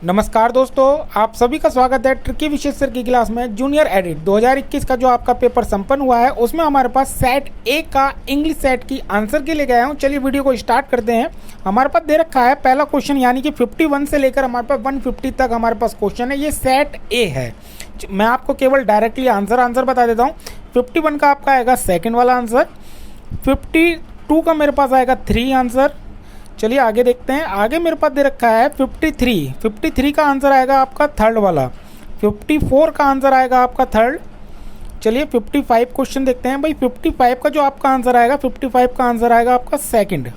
नमस्कार दोस्तों, आप सभी का स्वागत है ट्रिकी विशेष सर की क्लास में। जूनियर एडिट 2021 का जो आपका पेपर संपन्न हुआ है उसमें हमारे पास सेट ए का इंग्लिश सेट की आंसर के लिए गया हूँ। चलिए वीडियो को स्टार्ट करते हैं। हमारे पास दे रखा है पहला क्वेश्चन, यानी कि 51 से लेकर हमारे पास 150 तक हमारे पास क्वेश्चन है। ये सेट ए है। मैं आपको केवल डायरेक्टली आंसर बता देता हूँ। 51 का आपका आएगा सेकेंड वाला आंसर, 52 का मेरे पास आएगा 3 आंसर। चलिए आगे देखते हैं। आगे मेरे पास दे रखा है 53 का आंसर आएगा आपका थर्ड वाला, 54 का आंसर आएगा आपका थर्ड। चलिए 55 क्वेश्चन देखते हैं। भाई 55 का जो आपका आंसर आएगा, 55 का आंसर आएगा आपका सेकंड।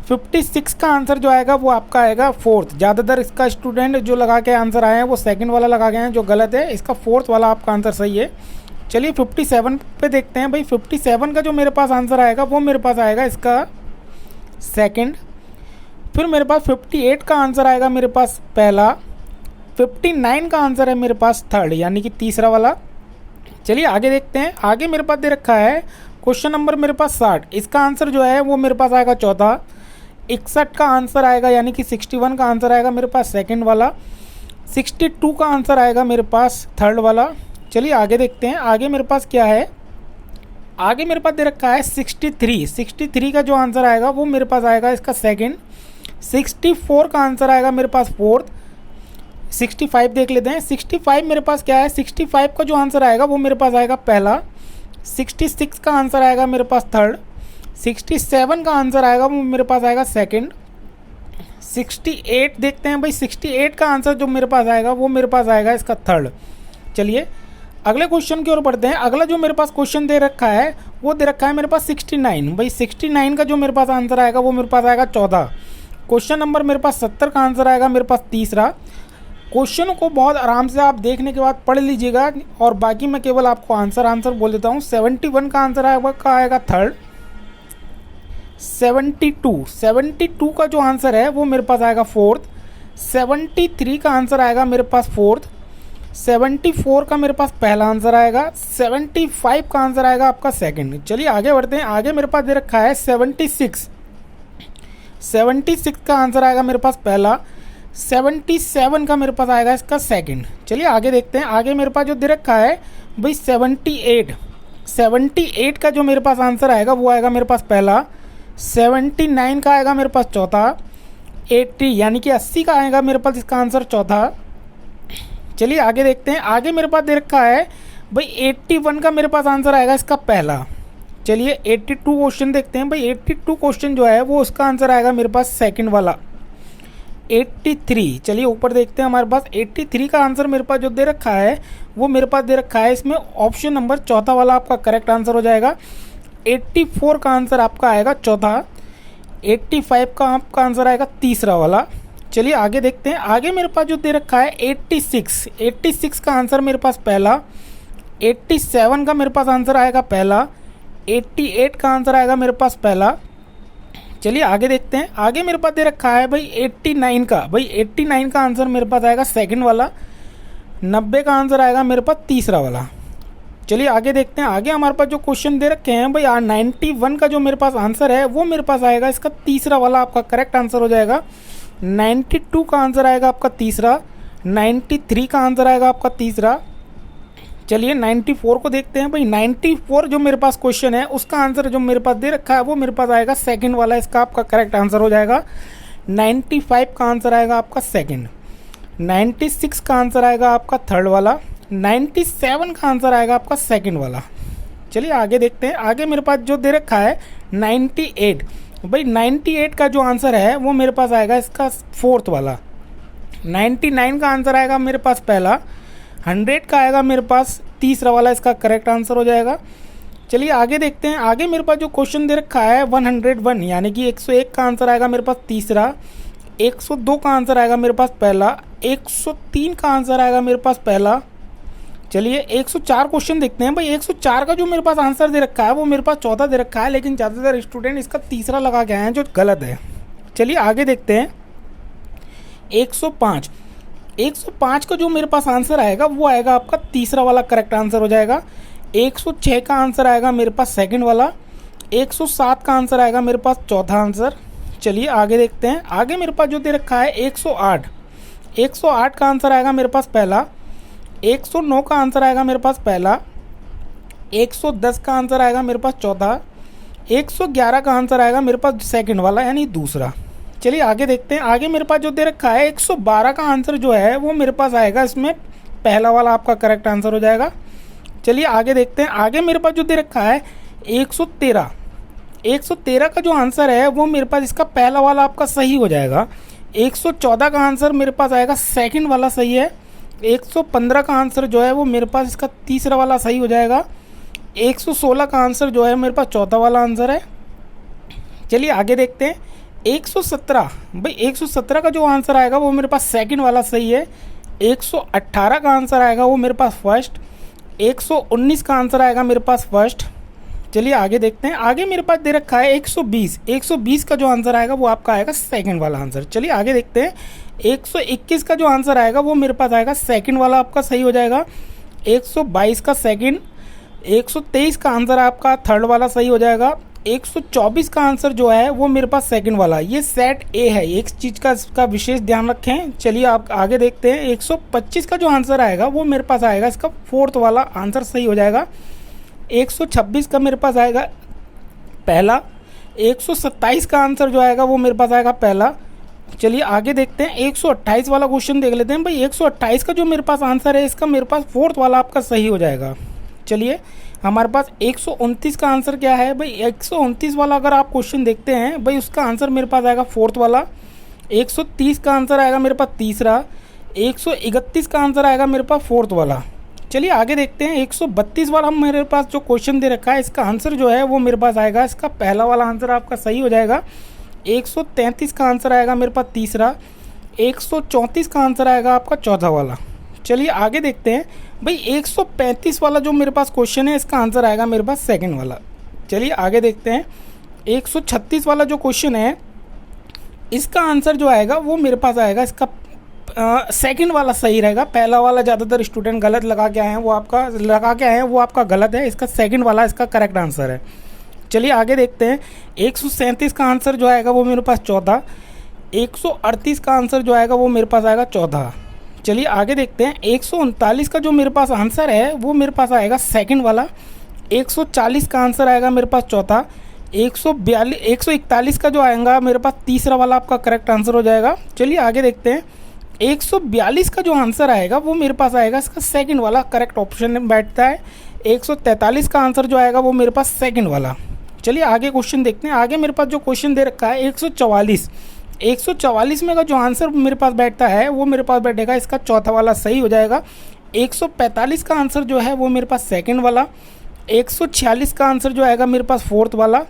56 का आंसर जो आएगा वो आपका आएगा फोर्थ। ज़्यादातर इसका स्टूडेंट जो लगा के आंसर आए हैं वो सेकंड वाला लगा गए हैं, जो गलत है। इसका फोर्थ वाला आपका आंसर सही है। चलिए 57 पे देखते हैं। भाई 57 का जो मेरे पास आंसर आएगा वो मेरे पास आएगा इसका सेकंड। फिर मेरे पास 58 का आंसर आएगा मेरे पास पहला, 59 का आंसर है मेरे पास थर्ड, यानी कि तीसरा वाला। चलिए आगे देखते हैं। आगे मेरे पास दे रखा है क्वेश्चन नंबर मेरे पास 60। इसका आंसर जो है वो मेरे पास आएगा चौथा। 61 का आंसर आएगा, यानी कि 61 का आंसर आएगा मेरे पास सेकंड वाला। 62 का आंसर आएगा मेरे पास थर्ड वाला। चलिए आगे देखते हैं। आगे मेरे पास क्या है, आगे मेरे पास दे रखा है 63 का जो आंसर आएगा वो मेरे पास आएगा इसका सेकंड। 64 का आंसर आएगा मेरे पास फोर्थ। 65 देख लेते हैं। 65 मेरे पास क्या है, 65 का जो आंसर आएगा वो मेरे पास आएगा पहला। 66 का आंसर आएगा मेरे पास थर्ड। 67 का आंसर आएगा वो मेरे पास आएगा सेकंड। 68 देखते हैं। भाई 68 का आंसर जो मेरे पास आएगा वो मेरे पास आएगा इसका थर्ड। चलिए अगले क्वेश्चन की ओर बढ़ते हैं। अगला जो मेरे पास क्वेश्चन दे रखा है वो दे रखा है मेरे पास 69। भाई 69 का जो मेरे पास आंसर आएगा वो मेरे पास आएगा चौथा। क्वेश्चन नंबर मेरे पास 70 का आंसर आएगा मेरे पास तीसरा। क्वेश्चन को बहुत आराम से आप देखने के बाद पढ़ लीजिएगा, और बाकी मैं केवल आपको आंसर बोल देता हूँ। 71 का आंसर आएगा थर्ड। 72 का जो आंसर है वो मेरे पास आएगा फोर्थ। 73 का आंसर आएगा मेरे पास फोर्थ। 74 का मेरे पास पहला आंसर आएगा। 75 का आंसर आएगा आपका सेकंड। चलिए आगे बढ़ते हैं। आगे मेरे पास दे रखा है 76 का आंसर आएगा मेरे पास पहला। 77 का मेरे पास आएगा इसका सेकंड। चलिए आगे देखते हैं। आगे मेरे पास जो दे रखा है भाई 78 का जो मेरे पास आंसर आएगा वो आएगा मेरे पास पहला। 79 का आएगा मेरे पास चौथा। 80 यानी कि 80 का आएगा मेरे पास इसका आंसर चौथा। चलिए आगे देखते हैं। आगे मेरे पास दे रखा है भाई 81 का मेरे पास आंसर आएगा इसका पहला। चलिए 82 क्वेश्चन देखते हैं। भाई 82 क्वेश्चन जो है वो उसका आंसर आएगा मेरे पास सेकंड वाला। 83 चलिए ऊपर देखते हैं। हमारे पास 83 का आंसर मेरे पास जो दे रखा है वो मेरे पास दे रखा है इसमें ऑप्शन नंबर चौथा वाला आपका करेक्ट आंसर हो जाएगा। 84 का आंसर आपका आएगा चौथा। 85 का आपका आंसर आएगा तीसरा वाला। चलिए आगे देखते हैं। आगे मेरे पास जो दे रखा है 86 का आंसर मेरे पास पहला। 87 का मेरे पास आंसर आएगा पहला। 88 का आंसर आएगा मेरे पास पहला। चलिए आगे देखते हैं। आगे मेरे पास दे रखा है भाई 89 का आंसर मेरे पास आएगा सेकंड वाला। 90 का आंसर आएगा मेरे पास तीसरा वाला। चलिए आगे देखते हैं। आगे हमारे पास जो क्वेश्चन दे रखे हैं भाई 91 का जो मेरे पास आंसर है वो मेरे पास आएगा इसका तीसरा वाला आपका करेक्ट आंसर हो जाएगा। 92 का आंसर आएगा आपका तीसरा। 93 का आंसर आएगा आपका तीसरा। चलिए 94 को देखते हैं। भाई 94 जो मेरे पास क्वेश्चन है उसका आंसर जो मेरे पास दे रखा है वो मेरे पास आएगा सेकंड वाला। इसका आपका करेक्ट आंसर हो जाएगा। 95 का आंसर आएगा आपका सेकंड। 96 का आंसर आएगा आपका थर्ड वाला। 97 का आंसर आएगा आपका सेकंड वाला। चलिए आगे देखते हैं। आगे मेरे पास जो दे रखा है 98। भाई 98 का जो आंसर है वो मेरे पास आएगा इसका फोर्थ वाला। 99 का आंसर आएगा मेरे पास पहला। 100 का आएगा मेरे पास तीसरा वाला। इसका करेक्ट आंसर हो जाएगा। चलिए आगे देखते हैं। आगे मेरे पास जो क्वेश्चन दे रखा है 101 यानी कि 101 का आंसर आएगा मेरे पास तीसरा। 102 का आंसर आएगा मेरे पास पहला। 103 का आंसर आएगा मेरे पास पहला। चलिए 104 क्वेश्चन देखते हैं। भाई 104 का जो मेरे पास आंसर दे रखा है वो मेरे पास चौथा दे रखा है, लेकिन ज़्यादातर स्टूडेंट इसका तीसरा लगा के आए हैं, जो गलत है। चलिए आगे देखते हैं। 105 का जो मेरे पास आंसर आएगा वो आएगा आपका तीसरा वाला करेक्ट आंसर हो जाएगा। 106 का आंसर आएगा मेरे पास सेकंड वाला। 107 का आंसर आएगा मेरे पास चौथा आंसर। चलिए आगे देखते हैं। आगे मेरे पास जो दे रखा है 108 108 का आंसर आएगा मेरे पास पहला, 109 का आंसर आएगा मेरे पास पहला, 110 का आंसर आएगा मेरे पास चौथा, 111 का आंसर आएगा मेरे पास सेकंड वाला यानी दूसरा। चलिए आगे देखते हैं। आगे मेरे पास जो दे रखा है 112 का आंसर जो है वो मेरे पास आएगा, इसमें पहला वाला आपका करेक्ट आंसर हो जाएगा। चलिए आगे देखते हैं। आगे मेरे पास जो दे रखा है 113, 113 का जो आंसर है वो मेरे पास इसका पहला वाला आपका सही हो जाएगा। 114 का आंसर मेरे पास आएगा सेकंड वाला सही है। 115 का आंसर जो है वो मेरे पास इसका तीसरा वाला सही हो जाएगा। 116 का आंसर जो है मेरे पास चौथा वाला आंसर है। चलिए आगे देखते हैं। 117, भाई 117 का जो आंसर आएगा वो मेरे पास सेकंड वाला सही है। 118 का आंसर आएगा वो मेरे पास फर्स्ट। 119 का आंसर आएगा मेरे पास फर्स्ट। चलिए आगे देखते हैं। आगे मेरे पास दे रखा है 120, 120 का जो आंसर आएगा वो आपका आएगा सेकंड वाला आंसर। चलिए आगे देखते हैं। 121 का जो आंसर आएगा वो मेरे पास आएगा सेकंड वाला आपका सही हो जाएगा। 122 का सेकंड, 123 का आंसर आपका थर्ड वाला सही हो जाएगा। 124 का आंसर जो है वो मेरे पास सेकंड वाला, ये सेट ए है, एक चीज़ का इसका विशेष ध्यान रखें। चलिए आप आगे देखते हैं। 125 का जो आंसर आएगा वो मेरे पास आएगा इसका फोर्थ वाला आंसर सही हो जाएगा। 126 का मेरे पास आएगा पहला। 127 का आंसर जो आएगा वो मेरे पास आएगा पहला। चलिए आगे देखते हैं। 128 वाला क्वेश्चन देख लेते हैं। भाई 128 का जो मेरे पास आंसर है इसका मेरे पास फोर्थ वाला आपका सही हो जाएगा। चलिए हमारे पास 129 का आंसर क्या है। भाई 129 वाला अगर आप क्वेश्चन देखते हैं भाई उसका आंसर मेरे पास आएगा फोर्थ वाला। 130 का आंसर आएगा मेरे पास तीसरा। 131 का आंसर आएगा मेरे पास फोर्थ वाला। चलिए आगे देखते हैं। 132 वाला मेरे पास जो क्वेश्चन दे रखा है इसका आंसर जो है वो मेरे पास आएगा, इसका पहला वाला आंसर आपका सही हो जाएगा। 133 का आंसर आएगा मेरे पास तीसरा। 134 का आंसर आएगा आपका चौथा वाला। चलिए आगे देखते हैं। भाई 135 वाला जो मेरे पास क्वेश्चन है इसका आंसर आएगा मेरे पास सेकंड वाला। चलिए आगे देखते हैं। 136 वाला जो क्वेश्चन है इसका आंसर जो आएगा वो मेरे पास आएगा, इसका सेकंड वाला सही रहेगा। पहला वाला ज़्यादातर स्टूडेंट गलत लगा के आए हैं, वो आपका गलत है। इसका सेकंड वाला इसका करेक्ट आंसर है। चलिए आगे देखते हैं। 137 का आंसर जो आएगा वो मेरे पास चौथा। 138 का आंसर जो आएगा वो मेरे पास आएगा चौथा। चलिए आगे देखते हैं। 139 का जो मेरे पास आंसर है वो मेरे पास आएगा सेकंड वाला। 140 का आंसर आएगा मेरे पास चौथा। 141 का जो आएगा मेरे पास तीसरा वाला आपका करेक्ट आंसर हो जाएगा। चलिए आगे देखते हैं। 142 का जो आंसर आएगा वो मेरे पास आएगा, इसका सेकंड वाला करेक्ट ऑप्शन में बैठता है। 143 का आंसर जो आएगा वो मेरे पास सेकंड वाला। चलिए आगे क्वेश्चन देखते हैं। आगे मेरे पास जो क्वेश्चन दे रखा है 144 में का जो आंसर मेरे पास बैठता है वो मेरे पास बैठेगा, इसका चौथा वाला सही हो जाएगा। 145 का आंसर जो है वो मेरे पास सेकंड वाला। 146 का आंसर जो आएगा मेरे पास फोर्थ वाला।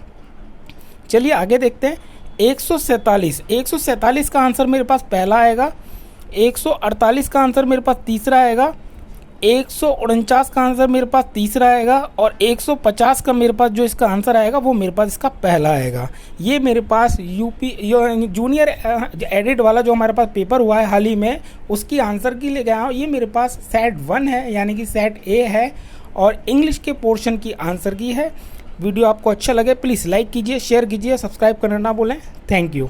चलिए आगे देखते हैं। 147 का आंसर मेरे पास पहला आएगा। 148 का आंसर मेरे पास तीसरा आएगा। 149 का आंसर मेरे पास तीसरा आएगा और 150 का मेरे पास जो इसका आंसर आएगा वो मेरे पास इसका पहला आएगा। ये मेरे पास यूपी जूनियर एडिट वाला जो हमारे पास पेपर हुआ है हाल ही में उसकी आंसर की ले गया हूँ। ये मेरे पास सेट 1 है यानी कि सेट ए है और इंग्लिश के पोर्शन की आंसर की है। वीडियो आपको अच्छा लगे प्लीज़ लाइक कीजिए, शेयर कीजिए, सब्सक्राइब करना ना भूलें। Thank you.